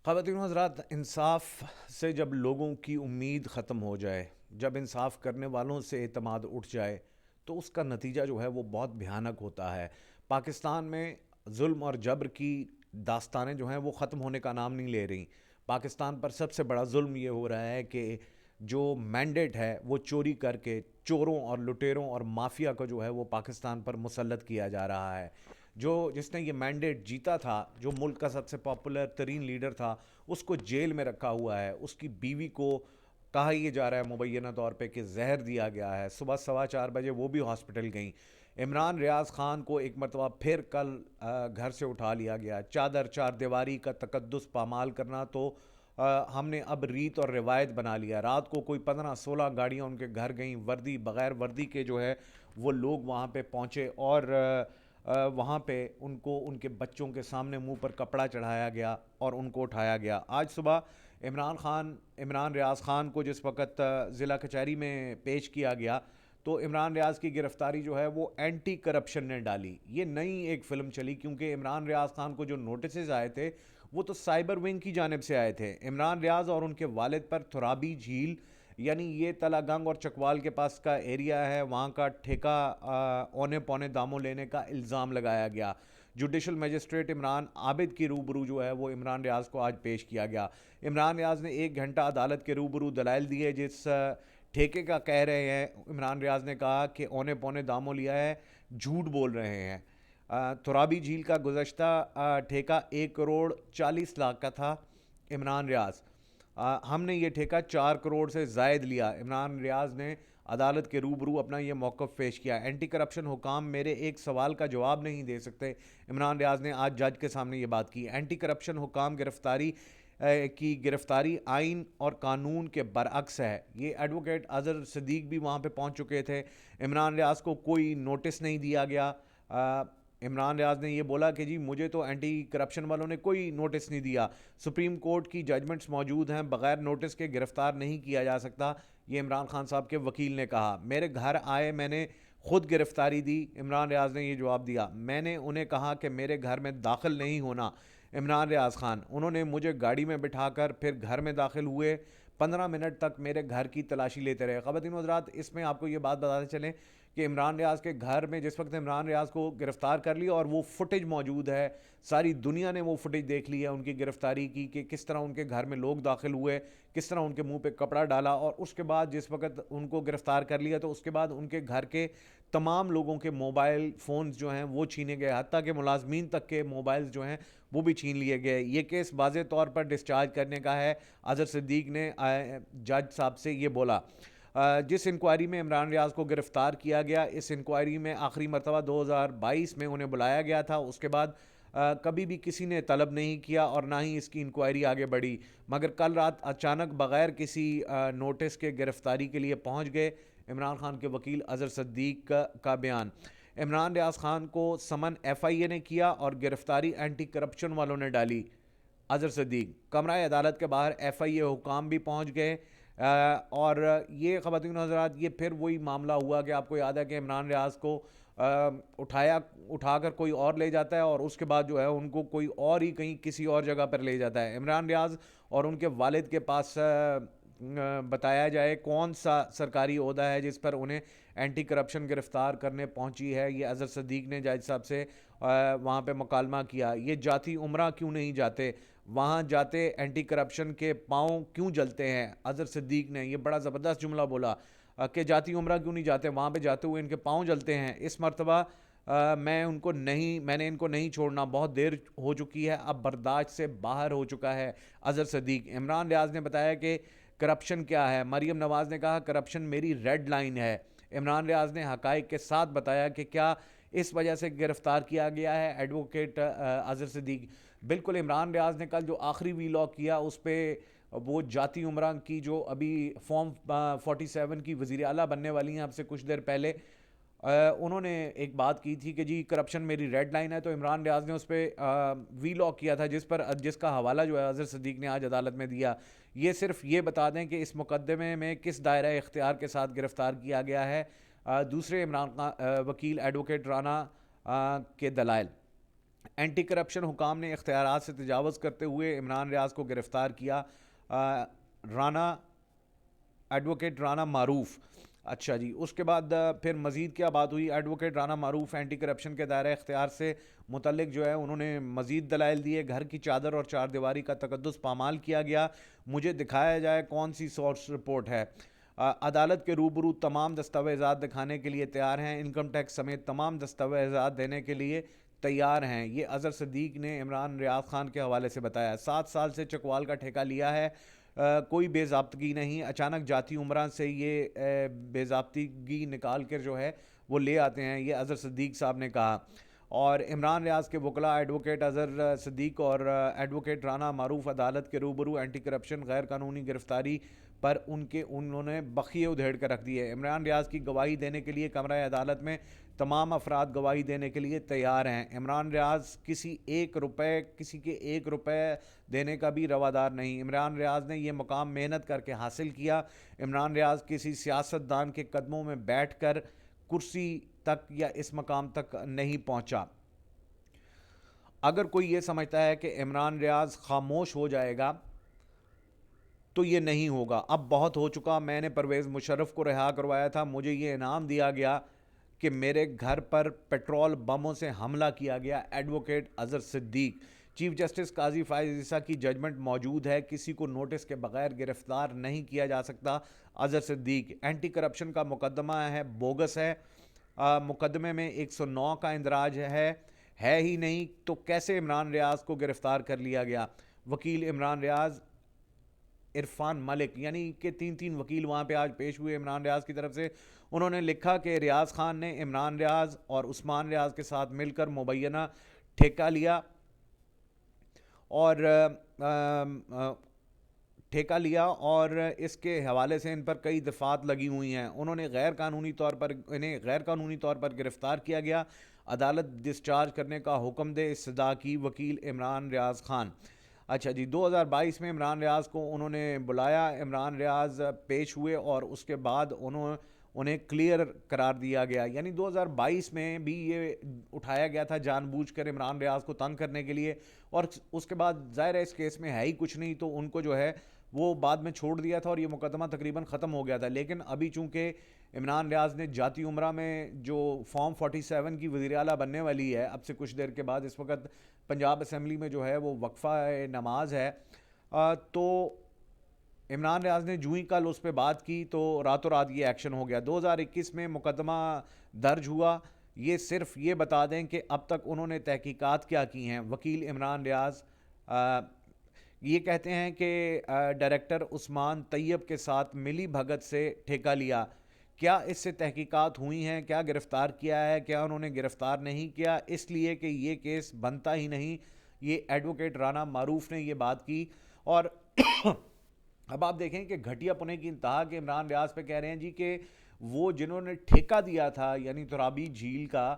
خواتین و حضرات، انصاف سے جب لوگوں کی امید ختم ہو جائے، جب انصاف کرنے والوں سے اعتماد اٹھ جائے تو اس کا نتیجہ جو ہے وہ بہت بھیانک ہوتا ہے۔ پاکستان میں ظلم اور جبر کی داستانیں جو ہیں وہ ختم ہونے کا نام نہیں لے رہی۔ پاکستان پر سب سے بڑا ظلم یہ ہو رہا ہے کہ جو مینڈیٹ ہے وہ چوری کر کے چوروں اور لٹیروں اور مافیا کو جو ہے وہ پاکستان پر مسلط کیا جا رہا ہے۔ جس نے یہ مینڈیٹ جیتا تھا، جو ملک کا سب سے پاپولر ترین لیڈر تھا، اس کو جیل میں رکھا ہوا ہے۔ اس کی بیوی کو کہا یہ جا رہا ہے مبینہ طور پہ کہ زہر دیا گیا ہے۔ صبح 4:15 بجے وہ بھی ہاسپٹل گئیں۔ عمران ریاض خان کو ایک مرتبہ پھر کل گھر سے اٹھا لیا گیا۔ چار دیواری کا تقدس پامال کرنا تو ہم نے اب ریت اور روایت بنا لیا۔ رات کو کوئی 15-16 گاڑیاں ان کے گھر گئیں، بغیر وردی کے جو ہے وہ لوگ وہاں پہ پہنچے اور وہاں پہ ان کو ان کے بچوں کے سامنے منہ پر کپڑا چڑھایا گیا اور ان کو اٹھایا گیا۔ آج صبح عمران ریاض خان کو جس وقت ضلع کچہری میں پیش کیا گیا تو عمران ریاض کی گرفتاری جو ہے وہ اینٹی کرپشن نے ڈالی۔ یہ نئی ایک فلم چلی، کیونکہ عمران ریاض خان کو جو نوٹسز آئے تھے وہ تو سائبر ونگ کی جانب سے آئے تھے۔ عمران ریاض اور ان کے والد پر تھرابی جھیل، یعنی یہ تلا گنگ اور چکوال کے پاس کا ایریا ہے، وہاں کا ٹھیکہ اونے پونے داموں لینے کا الزام لگایا گیا۔ جوڈیشل میجسٹریٹ عمران عابد کی روبرو جو ہے وہ عمران ریاض کو آج پیش کیا گیا۔ عمران ریاض نے 1 گھنٹہ عدالت کے روبرو دلائل دیے۔ جس ٹھیکے کا کہہ رہے ہیں، عمران ریاض نے کہا کہ اونے پونے داموں لیا ہے، جھوٹ بول رہے ہیں۔ ترابی جھیل کا گزشتہ ٹھیکہ 1,40,40,00,000 کا تھا۔ عمران ریاض ہم نے یہ ٹھیکہ 4 کروڑ سے زائد لیا۔ عمران ریاض نے عدالت کے روبرو اپنا یہ موقف پیش کیا۔ اینٹی کرپشن حکام میرے ایک سوال کا جواب نہیں دے سکتے، عمران ریاض نے آج جج کے سامنے یہ بات کی۔ اینٹی کرپشن حکام کی گرفتاری آئین اور قانون کے برعکس ہے۔ یہ ایڈوکیٹ اظہر صدیق بھی وہاں پہ پہنچ چکے تھے۔ عمران ریاض کو کوئی نوٹس نہیں دیا گیا۔ عمران ریاض نے یہ بولا کہ جی مجھے تو اینٹی کرپشن والوں نے کوئی نوٹس نہیں دیا، سپریم کورٹ کی ججمنٹس موجود ہیں، بغیر نوٹس کے گرفتار نہیں کیا جا سکتا، یہ عمران خان صاحب کے وکیل نے کہا۔ میرے گھر آئے، میں نے خود گرفتاری دی، عمران ریاض نے یہ جواب دیا۔ میں نے انہیں کہا کہ میرے گھر میں داخل نہیں ہونا، عمران ریاض خان۔ انہوں نے مجھے گاڑی میں بٹھا کر پھر گھر میں داخل ہوئے، 15 منٹ تک میرے گھر کی تلاشی لیتے رہے۔ خواتین و حضرات، اس میں آپ کو یہ بات بتاتے چلیں کہ عمران ریاض کے گھر میں جس وقت عمران ریاض کو گرفتار کر لیا، اور وہ فوٹیج موجود ہے، ساری دنیا نے وہ فوٹیج دیکھ لی ہے ان کی گرفتاری کی، کہ کس طرح ان کے گھر میں لوگ داخل ہوئے، کس طرح ان کے منہ پہ کپڑا ڈالا، اور اس کے بعد جس وقت ان کو گرفتار کر لیا تو اس کے بعد ان کے گھر کے تمام لوگوں کے موبائل فونز جو ہیں وہ چھینے گئے، حتیٰ کہ ملازمین تک کے موبائلز جو ہیں وہ بھی چھین لیے گئے۔ یہ کیس واضح طور پر ڈسچارج کرنے کا ہے، اظہر صدیق نے جج صاحب سے یہ بولا۔ جس انکوائری میں عمران ریاض کو گرفتار کیا گیا، اس انکوائری میں آخری مرتبہ 2022 میں انہیں بلایا گیا تھا، اس کے بعد کبھی بھی کسی نے طلب نہیں کیا اور نہ ہی اس کی انکوائری آگے بڑھی، مگر کل رات اچانک بغیر کسی نوٹس کے گرفتاری کے لیے پہنچ گئے۔ عمران خان کے وکیل اظہر صدیق کا بیان۔ عمران ریاض خان کو سمن ایف آئی اے نے کیا اور گرفتاری اینٹی کرپشن والوں نے ڈالی، اظہر صدیق۔ کمرہ عدالت کے باہر ایف آئی اے حکام بھی پہنچ گئے، اور یہ خواتین و حضرات یہ پھر وہی معاملہ ہوا کہ آپ کو یاد ہے کہ عمران ریاض کو اٹھا کر کوئی اور لے جاتا ہے، اور اس کے بعد جو ہے ان کو کوئی اور ہی کہیں کسی اور جگہ پر لے جاتا ہے۔ عمران ریاض اور ان کے والد کے پاس بتایا جائے کون سا سرکاری عہدہ ہے جس پر انہیں اینٹی کرپشن گرفتار کرنے پہنچی ہے، یہ اظہر صدیق نے جج صاحب سے وہاں پہ مکالمہ کیا۔ یہ جاتی عمرہ کیوں نہیں جاتے، وہاں جاتے اینٹی کرپشن کے پاؤں کیوں جلتے ہیں، اظہر صدیق نے یہ بڑا زبردست جملہ بولا کہ جاتی عمرہ کیوں نہیں جاتے، وہاں پہ جاتے ہوئے ان کے پاؤں جلتے ہیں۔ اس مرتبہ میں نے ان کو نہیں چھوڑنا، بہت دیر ہو چکی ہے، اب برداشت سے باہر ہو چکا ہے، اظہر صدیق۔ عمران ریاض نے بتایا کہ کرپشن کیا ہے، مریم نواز نے کہا کرپشن میری ریڈ لائن ہے۔ عمران ریاض نے حقائق کے ساتھ بتایا کہ کیا اس وجہ سے گرفتار کیا گیا ہے ایڈوکیٹ اظہر صدیق۔ بالکل، عمران ریاض نے کل جو آخری وی لاگ کیا اس پہ وہ جاتی عمرہ کی جو ابھی فارم 47 کی وزیر اعلیٰ بننے والی ہیں اب سے کچھ دیر پہلے، انہوں نے ایک بات کی تھی کہ جی کرپشن میری ریڈ لائن ہے، تو عمران ریاض نے اس پہ وی لاگ کیا تھا جس کا حوالہ جو ہے اظہر صدیق نے آج عدالت میں دیا۔ یہ صرف یہ بتا دیں کہ اس مقدمے میں کس دائرہ اختیار کے ساتھ گرفتار کیا گیا ہے۔ دوسرے عمران وکیل ایڈوکیٹ رانا کے دلائل۔ اینٹی کرپشن حکام نے اختیارات سے تجاوز کرتے ہوئے عمران ریاض کو گرفتار کیا. رانا ایڈوکیٹ رانا معروف. اچھا جی، اس کے بعد پھر مزید کیا بات ہوئی؟ ایڈوکیٹ رانا معروف اینٹی کرپشن کے دائرہ اختیار سے متعلق جو ہے انہوں نے مزید دلائل دیے. گھر کی چادر اور چار دیواری کا تقدس پامال کیا گیا، مجھے دکھایا جائے کون سی سورس رپورٹ ہے. عدالت کے روبرو تمام دستاویزات دکھانے کے لیے تیار ہیں، انکم ٹیکس سمیت تمام دستاویزات دینے کے لیے تیار ہیں. یہ اظہر صدیق نے عمران ریاض خان کے حوالے سے بتایا. 7 سال سے چکوال کا ٹھیکہ لیا ہے، کوئی بے ضابطگی نہیں. اچانک جاتی عمرہ سے یہ بے ضابطگی نکال کر جو ہے وہ لے آتے ہیں، یہ اظہر صدیق صاحب نے کہا. اور عمران ریاض کے وکلاء ایڈوکیٹ اظہر صدیق اور ایڈوکیٹ رانا معروف عدالت کے روبرو اینٹی کرپشن غیر قانونی گرفتاری پر انہوں نے بخیے ادھیڑ کر رکھ دیے. عمران ریاض کی گواہی دینے کے لیے کمرہ عدالت میں تمام افراد گواہی دینے کے لیے تیار ہیں. عمران ریاض کسی کے 1 روپے دینے کا بھی روادار نہیں. عمران ریاض نے یہ مقام محنت کر کے حاصل کیا. عمران ریاض کسی سیاستدان کے قدموں میں بیٹھ کر کرسی تک یا اس مقام تک نہیں پہنچا. اگر کوئی یہ سمجھتا ہے کہ عمران ریاض خاموش ہو جائے گا تو یہ نہیں ہوگا. اب بہت ہو چکا. میں نے پرویز مشرف کو رہا کروایا تھا، مجھے یہ انعام دیا گیا کہ میرے گھر پر پیٹرول بموں سے حملہ کیا گیا. ایڈوکیٹ اظہر صدیق. چیف جسٹس قاضی فائز عیسیٰ کی ججمنٹ موجود ہے، کسی کو نوٹس کے بغیر گرفتار نہیں کیا جا سکتا. اظہر صدیق. اینٹی کرپشن کا مقدمہ ہے بوگس ہے، مقدمے میں 109 کا اندراج ہے ہی نہیں، تو کیسے عمران ریاض کو گرفتار کر لیا گیا؟ وکیل عمران ریاض عرفان ملک، یعنی کہ 3 وکیل وہاں پہ آج پیش ہوئے عمران ریاض کی طرف سے. انہوں نے لکھا کہ ریاض خان نے عمران ریاض اور عثمان ریاض کے ساتھ مل کر مبینہ ٹھیکہ لیا اور اس کے حوالے سے ان پر کئی دفعات لگی ہوئی ہیں. انہیں غیر قانونی طور پر گرفتار کیا گیا. عدالت ڈسچارج کرنے کا حکم دے، استدعا کی. وکیل عمران ریاض خان. اچھا جی، 2022 میں عمران ریاض کو انہوں نے بلایا. عمران ریاض پیش ہوئے اور اس کے بعد انہیں کلیئر قرار دیا گیا. یعنی 2022 میں بھی یہ اٹھایا گیا تھا جان بوجھ کر عمران ریاض کو تنگ کرنے کے لیے، اور اس کے بعد ظاہر ہے اس کیس میں ہے ہی کچھ نہیں، تو ان کو جو ہے وہ بعد میں چھوڑ دیا تھا اور یہ مقدمہ تقریباً ختم ہو گیا تھا. لیکن ابھی چونکہ عمران ریاض نے جاتی عمرہ میں جو فارم 47 کی وزیر اعلیٰ بننے والی ہے اب سے کچھ دیر کے بعد، اس وقت پنجاب اسمبلی میں جو ہے وہ وقفہ نماز ہے، تو عمران ریاض نے جو ہی کل اس پہ بات کی تو راتوں رات یہ ایکشن ہو گیا. 2021 میں مقدمہ درج ہوا. یہ صرف یہ بتا دیں کہ اب تک انہوں نے تحقیقات کیا کی ہیں. وکیل عمران ریاض یہ کہتے ہیں کہ ڈائریکٹر عثمان طیب کے ساتھ ملی بھگت سے ٹھیکہ لیا. کیا اس سے تحقیقات ہوئی ہیں؟ کیا گرفتار کیا ہے؟ کیا انہوں نے گرفتار نہیں کیا؟ اس لیے کہ یہ کیس بنتا ہی نہیں. یہ ایڈوکیٹ رانا معروف نے یہ بات کی. اور اب آپ دیکھیں کہ گھٹیا پنے کی انتہا کہ عمران ریاض پہ کہہ رہے ہیں جی کہ وہ جنہوں نے ٹھیکہ دیا تھا یعنی ترابی جھیل کا،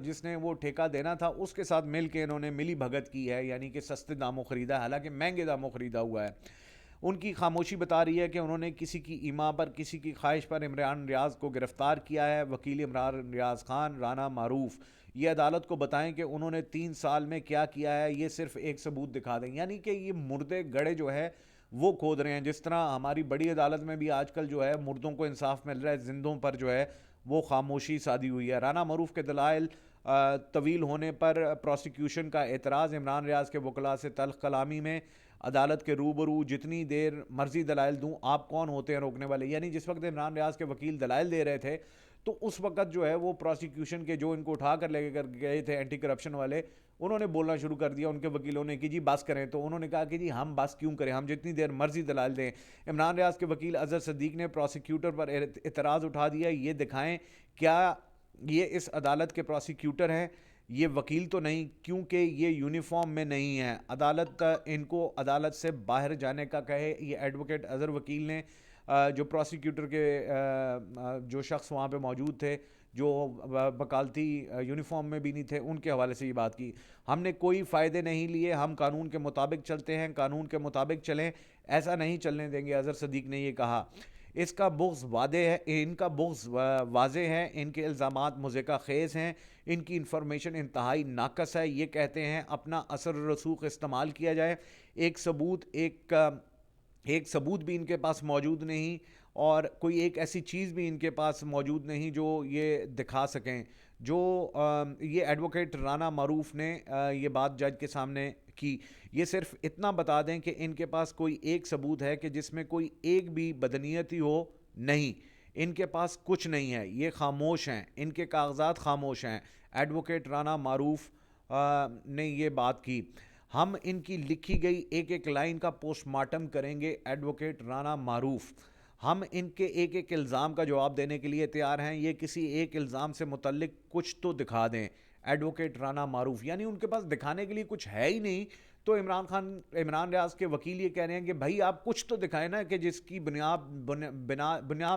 جس نے وہ ٹھیکہ دینا تھا اس کے ساتھ مل کے انہوں نے ملی بھگت کی ہے، یعنی کہ سستے داموں خریدا، حالانکہ مہنگے داموں خریدا ہوا ہے. ان کی خاموشی بتا رہی ہے کہ انہوں نے کسی کی ایما پر، کسی کی خواہش پر عمران ریاض کو گرفتار کیا ہے. وکیل عمران ریاض خان رانا معروف. یہ عدالت کو بتائیں کہ انہوں نے 3 سال میں کیا کیا ہے، یہ صرف ایک ثبوت دکھا دیں. یعنی کہ یہ مردے گڑے جو ہے وہ کھود رہے ہیں. جس طرح ہماری بڑی عدالت میں بھی آج کل جو ہے مردوں کو انصاف مل رہا ہے، زندوں پر جو ہے وہ خاموشی سادی ہوئی ہے. رانا معروف کے دلائل طویل ہونے پر پروسیکیوشن کا اعتراض. عمران ریاض کے وکلاء سے تلخ کلامی میں عدالت کے روبرو جتنی دیر مرضی دلائل دوں، آپ کون ہوتے ہیں روکنے والے؟ یعنی جس وقت عمران ریاض کے وکیل دلائل دے رہے تھے تو اس وقت جو ہے وہ پروسیکیوشن کے جو ان کو اٹھا کر لے کر گئے تھے اینٹی کرپشن والے، انہوں نے بولنا شروع کر دیا. ان کے وکیلوں نے کہ جی بس کریں، تو انہوں نے کہا کہ جی ہم بس کیوں کریں، ہم جتنی دیر مرضی دلائل دیں. عمران ریاض کے وکیل اظہر صدیق نے پروسیکیوٹر پر اعتراض اٹھا دیا. یہ دکھائیں کیا یہ اس عدالت کے پروسیکیوٹر ہیں، یہ وکیل تو نہیں، کیونکہ یہ یونیفارم میں نہیں ہے. عدالت ان کو عدالت سے باہر جانے کا کہے. یہ ایڈوکیٹ اظہر وکیل نے جو پروسیکیوٹر کے جو شخص وہاں پہ موجود تھے جو وکالتی یونیفارم میں بھی نہیں تھے، ان کے حوالے سے یہ بات کی. ہم نے کوئی فائدے نہیں لیے، ہم قانون کے مطابق چلتے ہیں، قانون کے مطابق چلیں، ایسا نہیں چلنے دیں گے، اظہر صدیق نے یہ کہا. اس کا بغض واضح ہے، ان کا بغض واضح ہے، ان کے الزامات مضحکہ خیز ہیں، ان کی انفارمیشن انتہائی ناقص ہے۔ یہ کہتے ہیں اپنا اثر و رسوخ استعمال کیا جائے، ایک ثبوت بھی ان کے پاس موجود نہیں، اور کوئی ایک ایسی چیز بھی ان کے پاس موجود نہیں جو یہ دکھا سکیں۔ جو یہ ایڈوکیٹ رانا معروف نے یہ بات جج کے سامنے کی، یہ صرف اتنا بتا دیں کہ ان کے پاس کوئی ایک ثبوت ہے کہ جس میں کوئی ایک بھی بدنیتی ہو، نہیں، ان کے پاس کچھ نہیں ہے، یہ خاموش ہیں، ان کے کاغذات خاموش ہیں۔ ایڈوکیٹ رانا معروف نے یہ بات کی۔ ہم ان کی لکھی گئی ایک ایک لائن کا پوسٹ مارٹم کریں گے، ایڈوکیٹ رانا معروف۔ ہم ان کے ایک ایک الزام کا جواب دینے کے لیے تیار ہیں، یہ کسی ایک الزام سے متعلق کچھ تو دکھا دیں۔ ایڈوکیٹ رانا معروف، یعنی ان کے پاس دکھانے کے لیے کچھ ہے ہی نہیں، تو عمران ریاض کے وکیل یہ کہہ رہے ہیں کہ بھائی آپ کچھ تو دکھائیں نا، کہ جس کی بنیاد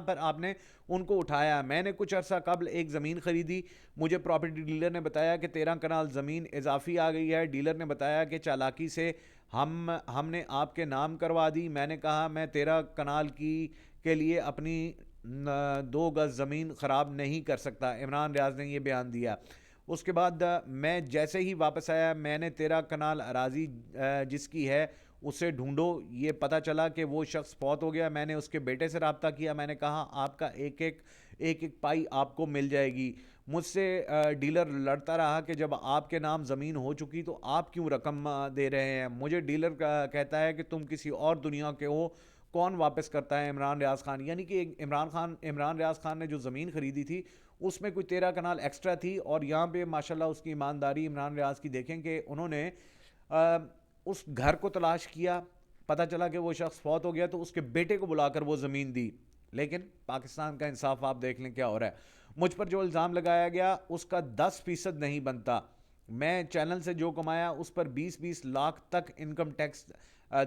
پر آپ نے ان کو اٹھایا۔ میں نے کچھ عرصہ قبل ایک زمین خریدی، مجھے پراپرٹی ڈیلر نے بتایا کہ 13 کنال زمین اضافی آ گئی ہے۔ ڈیلر نے بتایا کہ چالاکی سے ہم نے آپ کے نام کروا دی۔ میں نے کہا میں 13 کنال کے لیے اپنی 2 گز زمین خراب نہیں کر سکتا۔ عمران ریاض نے یہ بیان دیا۔ اس کے بعد میں جیسے ہی واپس آیا، میں نے 13 کنال اراضی جس کی ہے اسے ڈھونڈو۔ یہ پتہ چلا کہ وہ شخص فوت ہو گیا۔ میں نے اس کے بیٹے سے رابطہ کیا، میں نے کہا آپ کا ایک ایک پائی آپ کو مل جائے گی۔ مجھ سے ڈیلر لڑتا رہا کہ جب آپ کے نام زمین ہو چکی تو آپ کیوں رقم دے رہے ہیں۔ مجھے ڈیلر کہتا ہے کہ تم کسی اور دنیا کے ہو، کون واپس کرتا ہے؟ عمران ریاض خان، یعنی کہ عمران ریاض خان نے جو زمین خریدی تھی اس میں کوئی 13 کنال ایکسٹرا تھی، اور یہاں پہ ماشاءاللہ اس کی ایمانداری عمران ریاض کی دیکھیں کہ انہوں نے اس گھر کو تلاش کیا، پتہ چلا کہ وہ شخص فوت ہو گیا تو اس کے بیٹے کو بلا کر وہ زمین دی۔ لیکن پاکستان کا انصاف آپ دیکھ لیں کیا ہو رہا ہے۔ مجھ پر جو الزام لگایا گیا اس کا 10% نہیں بنتا۔ میں چینل سے جو کمایا اس پر 20 لاکھ تک انکم ٹیکس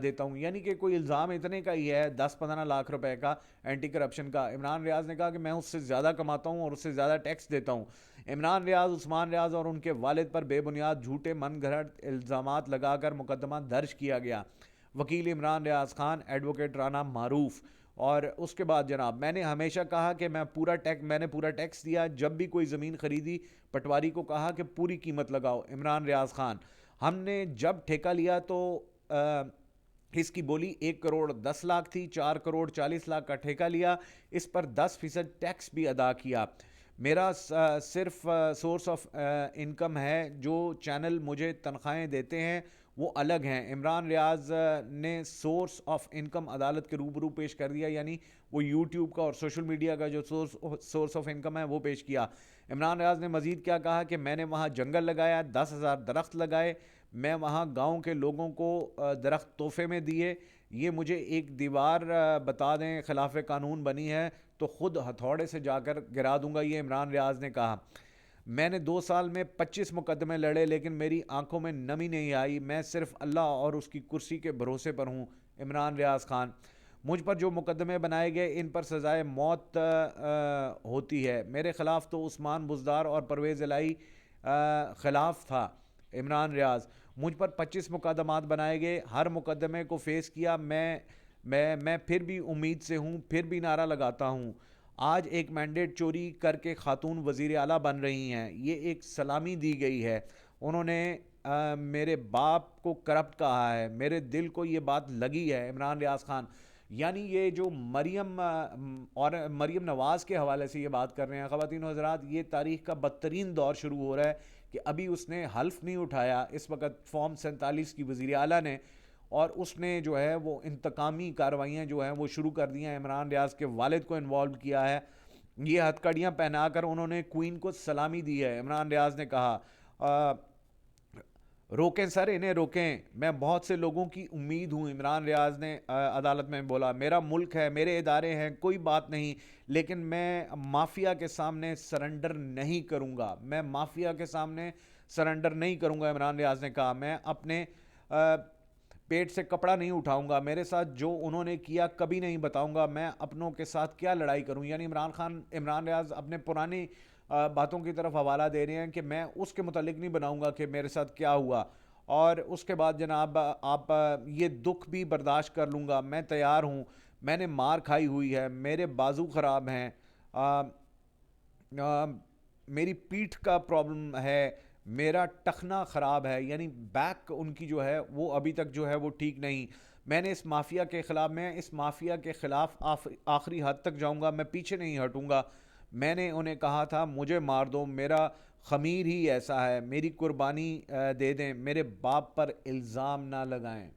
دیتا ہوں، یعنی کہ کوئی الزام اتنے کا ہی ہے 10-15 لاکھ روپے کا اینٹی کرپشن کا۔ عمران ریاض نے کہا کہ میں اس سے زیادہ کماتا ہوں اور اس سے زیادہ ٹیکس دیتا ہوں۔ عمران ریاض، عثمان ریاض اور ان کے والد پر بے بنیاد جھوٹے من گھڑت الزامات لگا کر مقدمہ درج کیا گیا۔ وکیل عمران ریاض خان، ایڈوکیٹ رانا معروف۔ اور اس کے بعد جناب، میں نے ہمیشہ کہا کہ میں نے پورا ٹیکس دیا۔ جب بھی کوئی زمین خریدی پٹواری کو کہا کہ پوری قیمت لگاؤ۔ عمران ریاض خان، ہم نے جب ٹھیکہ لیا تو اس کی بولی 1 کروڑ 10 لاکھ تھی، 4 کروڑ 40 لاکھ کا ٹھیکہ لیا، اس پر 10% ٹیکس بھی ادا کیا۔ میرا صرف سورس آف انکم ہے، جو چینل مجھے تنخواہیں دیتے ہیں وہ الگ ہیں۔ عمران ریاض نے سورس آف انکم عدالت کے روبرو پیش کر دیا، یعنی وہ یوٹیوب کا اور سوشل میڈیا کا جو سورس آف انکم ہے وہ پیش کیا۔ عمران ریاض نے مزید کیا کہا کہ میں نے وہاں جنگل لگایا، 10,000 درخت لگائے، میں وہاں گاؤں کے لوگوں کو درخت تحفے میں دیے۔ یہ مجھے ایک دیوار بتا دیں خلاف قانون بنی ہے تو خود ہتھوڑے سے جا کر گرا دوں گا، یہ عمران ریاض نے کہا۔ میں نے 2 سال میں 25 مقدمے لڑے لیکن میری آنکھوں میں نمی نہیں آئی، میں صرف اللہ اور اس کی کرسی کے بھروسے پر ہوں۔ عمران ریاض خان، مجھ پر جو مقدمے بنائے گئے ان پر سزائے موت ہوتی ہے۔ میرے خلاف تو عثمان بزدار اور پرویز الہی خلاف تھا۔ عمران ریاض، مجھ پر 25 مقدمات بنائے گئے، ہر مقدمے کو فیس کیا، میں پھر بھی امید سے ہوں، پھر بھی نعرہ لگاتا ہوں۔ آج ایک مینڈیٹ چوری کر کے خاتون وزیر اعلیٰ بن رہی ہیں، یہ ایک سلامی دی گئی ہے۔ انہوں نے میرے باپ کو کرپٹ کہا ہے، میرے دل کو یہ بات لگی ہے۔ عمران ریاض خان، یعنی یہ جو مریم نواز کے حوالے سے یہ بات کر رہے ہیں خواتین و حضرات، یہ تاریخ کا بدترین دور شروع ہو رہا ہے کہ ابھی اس نے حلف نہیں اٹھایا، اس وقت فارم 47 کی وزیر اعلیٰ نے، اور اس نے جو ہے وہ انتقامی کارروائیاں جو ہیں وہ شروع کر دی ہیں۔ عمران ریاض کے والد کو انوالو کیا ہے، یہ ہتھ کڑیاں پہنا کر انہوں نے کوئین کو سلامی دی ہے۔ عمران ریاض نے کہا روکیں سر، انہیں روکیں، میں بہت سے لوگوں کی امید ہوں۔ عمران ریاض نے عدالت میں بولا میرا ملک ہے، میرے ادارے ہیں، کوئی بات نہیں، لیکن میں مافیا کے سامنے سرنڈر نہیں کروں گا، میں مافیا کے سامنے سرنڈر نہیں کروں گا۔ عمران ریاض نے کہا میں اپنے پیٹ سے کپڑا نہیں اٹھاؤں گا، میرے ساتھ جو انہوں نے کیا کبھی نہیں بتاؤں گا، میں اپنوں کے ساتھ کیا لڑائی کروں۔ یعنی عمران ریاض اپنے پرانی باتوں کی طرف حوالہ دے رہے ہیں کہ میں اس کے متعلق نہیں بناؤں گا کہ میرے ساتھ کیا ہوا، اور اس کے بعد جناب آپ یہ دکھ بھی برداشت کر لوں گا، میں تیار ہوں، میں نے مار کھائی ہوئی ہے, میرے بازو خراب ہیں, میری پیٹھ کا پرابلم ہے, میرا ٹخنا خراب ہے, یعنی بیک ان کی جو ہے وہ ابھی تک جو ہے وہ ٹھیک نہیں. میں نے اس مافیا کے خلاف آخری حد تک جاؤں گا, میں پیچھے نہیں ہٹوں گا. میں نے انہیں کہا تھا مجھے مار دو, میرا خمیر ہی ایسا ہے, میری قربانی دے دیں, میرے باپ پر الزام نہ لگائیں.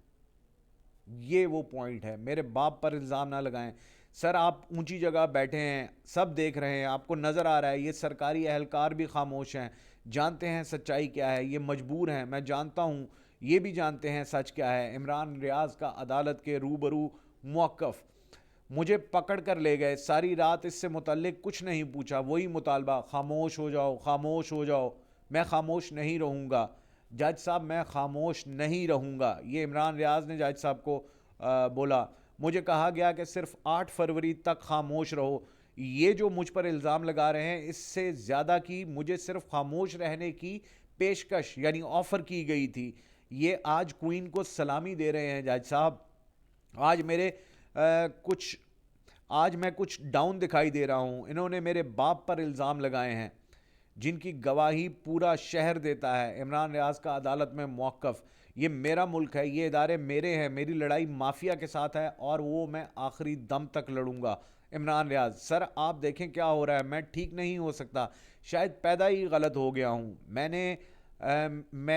یہ وہ پوائنٹ ہے, میرے باپ پر الزام نہ لگائیں. سر آپ اونچی جگہ بیٹھے ہیں, سب دیکھ رہے ہیں, آپ کو نظر آ رہا ہے, یہ سرکاری اہلکار بھی خاموش ہیں, جانتے ہیں سچائی کیا ہے, یہ مجبور ہیں, میں جانتا ہوں یہ بھی جانتے ہیں سچ کیا ہے. عمران ریاض کا عدالت کے روبرو موقف, مجھے پکڑ کر لے گئے, ساری رات اس سے متعلق کچھ نہیں پوچھا, وہی مطالبہ, خاموش ہو جاؤ, خاموش ہو جاؤ. میں خاموش نہیں رہوں گا جج صاحب, میں خاموش نہیں رہوں گا. یہ عمران ریاض نے جج صاحب کو بولا. مجھے کہا گیا کہ صرف 8 فروری تک خاموش رہو. یہ جو مجھ پر الزام لگا رہے ہیں, اس سے زیادہ کی مجھے صرف خاموش رہنے کی پیشکش یعنی آفر کی گئی تھی. یہ آج کوئین کو سلامی دے رہے ہیں جج صاحب. آج میں کچھ ڈاؤن دکھائی دے رہا ہوں. انہوں نے میرے باپ پر الزام لگائے ہیں جن کی گواہی پورا شہر دیتا ہے. عمران ریاض کا عدالت میں موقف, یہ میرا ملک ہے, یہ ادارے میرے ہیں, میری لڑائی مافیا کے ساتھ ہے اور وہ میں آخری دم تک لڑوں گا. عمران ریاض, سر آپ دیکھیں کیا ہو رہا ہے, میں ٹھیک نہیں ہو سکتا, شاید پیدا ہی غلط ہو گیا ہوں. میں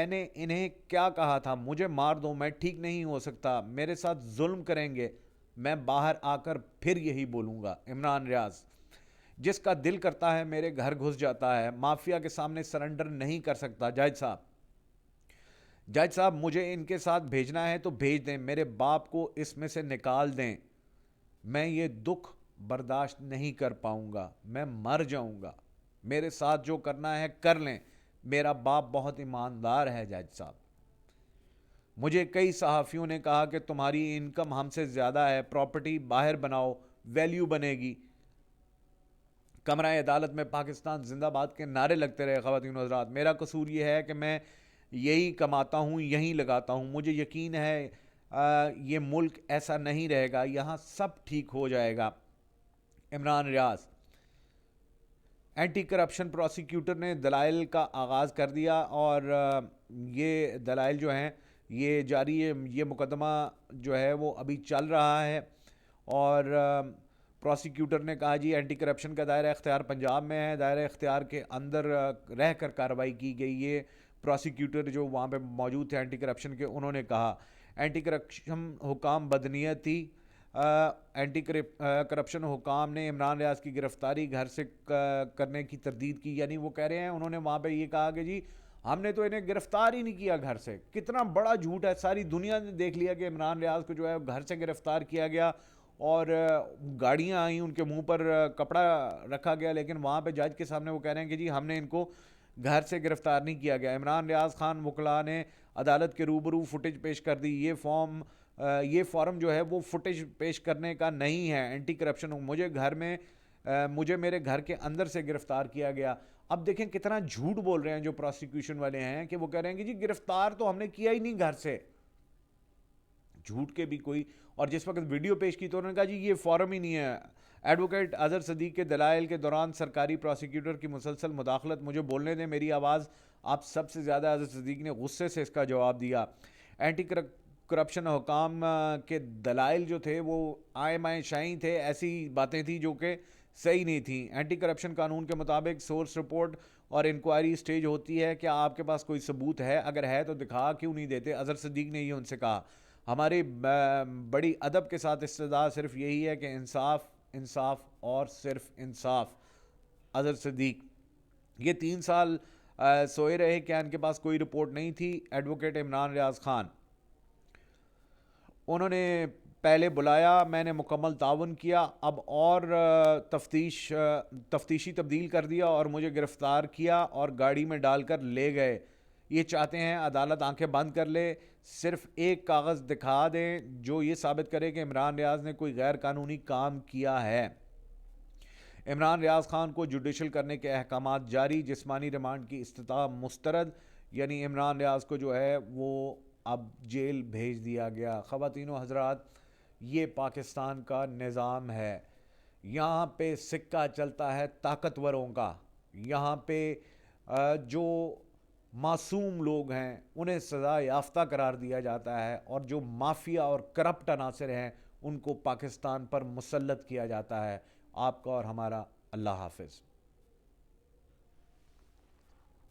نے انہیں کیا کہا تھا, مجھے مار دو, میں ٹھیک نہیں ہو سکتا, میرے ساتھ ظلم کریں گے, میں باہر آ کر پھر یہی بولوں گا. عمران ریاض, جس کا دل کرتا ہے میرے گھر گھس جاتا ہے, مافیا کے سامنے سرنڈر نہیں کر سکتا. جج صاحب مجھے ان کے ساتھ بھیجنا ہے تو بھیج دیں, میرے باپ کو اس میں سے نکال دیں, میں یہ دکھ برداشت نہیں کر پاؤں گا, میں مر جاؤں گا, میرے ساتھ جو کرنا ہے کر لیں, میرا باپ بہت ایماندار ہے. جج صاحب, مجھے کئی صحافیوں نے کہا کہ تمہاری انکم ہم سے زیادہ ہے, پراپرٹی باہر بناؤ, ویلیو بنے گی. کمرہ عدالت میں پاکستان زندہ باد کے نعرے لگتے رہے. خواتین و حضرات, میرا قصور یہ ہے کہ میں یہی کماتا ہوں, یہیں لگاتا ہوں, مجھے یقین ہے یہ ملک ایسا نہیں رہے گا, یہاں سب ٹھیک ہو جائے گا. عمران ریاض, اینٹی کرپشن پروسیکیوٹر نے دلائل کا آغاز کر دیا اور یہ دلائل جو ہیں یہ جاری ہے, یہ مقدمہ جو ہے وہ ابھی چل رہا ہے. اور پروسیکیوٹر نے کہا جی اینٹی کرپشن کا دائرہ اختیار پنجاب میں ہے, دائرہ اختیار کے اندر رہ کر کارروائی کی گئی. یہ پروسیکیوٹر جو وہاں پہ موجود تھے اینٹی کرپشن کے, انہوں نے کہا اینٹی کرپشن حکام بدنیت تھی. اینٹی کرپشن حکام نے عمران ریاض کی گرفتاری گھر سے کرنے کی تردید کی. یعنی وہ کہہ رہے ہیں, انہوں نے وہاں پہ یہ کہا کہ جی ہم نے تو انہیں گرفتار ہی نہیں کیا گھر سے. کتنا بڑا جھوٹ ہے, ساری دنیا نے دیکھ لیا کہ عمران ریاض کو جو ہے گھر سے گرفتار کیا گیا اور گاڑیاں آئیں, ان کے منہ پر کپڑا رکھا گیا, لیکن وہاں پہ جج کے سامنے وہ کہہ رہے ہیں کہ جی ہم نے ان کو گھر سے گرفتار نہیں کیا گیا. عمران ریاض خان وکلاء نے عدالت کے روبرو فوٹیج پیش کر دی. یہ فارم جو ہے وہ فوٹیج پیش کرنے کا نہیں ہے. اینٹی کرپشن مجھے میرے گھر کے اندر سے گرفتار کیا گیا. اب دیکھیں کتنا جھوٹ بول رہے ہیں جو پروسیکیوشن والے ہیں کہ وہ کہہ رہے ہیں کہ جی گرفتار تو ہم نے کیا ہی نہیں گھر سے. جھوٹ کے بھی کوئی. اور جس وقت ویڈیو پیش کی تو انہوں نے کہا جی یہ فارم ہی نہیں ہے. ایڈوکیٹ اظہر صدیق کے دلائل کے دوران سرکاری پروسیکیوٹر کی مسلسل مداخلت, مجھے بولنے دیں, میری آواز آپ سب سے زیادہ. اظہر صدیق نے غصے سے اس کا جواب دیا. اینٹی کرپشن حکام کے دلائل جو تھے وہ آئے مائیں شائیں تھے, ایسی باتیں تھیں جو کہ صحیح نہیں تھیں. اینٹی کرپشن قانون کے مطابق سورس رپورٹ اور انکوائری سٹیج ہوتی ہے. کیا آپ کے پاس کوئی ثبوت ہے؟ اگر ہے تو دکھا کیوں نہیں دیتے؟ اظہر صدیق نے یہ ان سے کہا. ہماری بڑی ادب کے ساتھ استدعا صرف یہی ہے کہ انصاف, انصاف اور صرف انصاف. اظہر صدیق, یہ 3 سال سوئے رہے, کیا ان کے پاس کوئی رپورٹ نہیں تھی؟ ایڈوکیٹ عمران ریاض خان, انہوں نے پہلے بلایا, میں نے مکمل تعاون کیا, اب اور تفتیشی تبدیل کر دیا اور مجھے گرفتار کیا اور گاڑی میں ڈال کر لے گئے. یہ چاہتے ہیں عدالت آنکھیں بند کر لے, صرف ایک کاغذ دکھا دیں جو یہ ثابت کرے کہ عمران ریاض نے کوئی غیر قانونی کام کیا ہے. عمران ریاض خان کو جوڈیشل کرنے کے احکامات جاری, جسمانی ریمانڈ کی استدعا مسترد. یعنی عمران ریاض کو جو ہے وہ اب جیل بھیج دیا گیا. خواتین و حضرات, یہ پاکستان کا نظام ہے. یہاں پہ سکہ چلتا ہے طاقتوروں کا. یہاں پہ جو معصوم لوگ ہیں انہیں سزا یافتہ قرار دیا جاتا ہے، اور جو مافیا اور کرپٹ عناصر ہیں ان کو پاکستان پر مسلط کیا جاتا ہے. آپ کا اور ہمارا اللہ حافظ.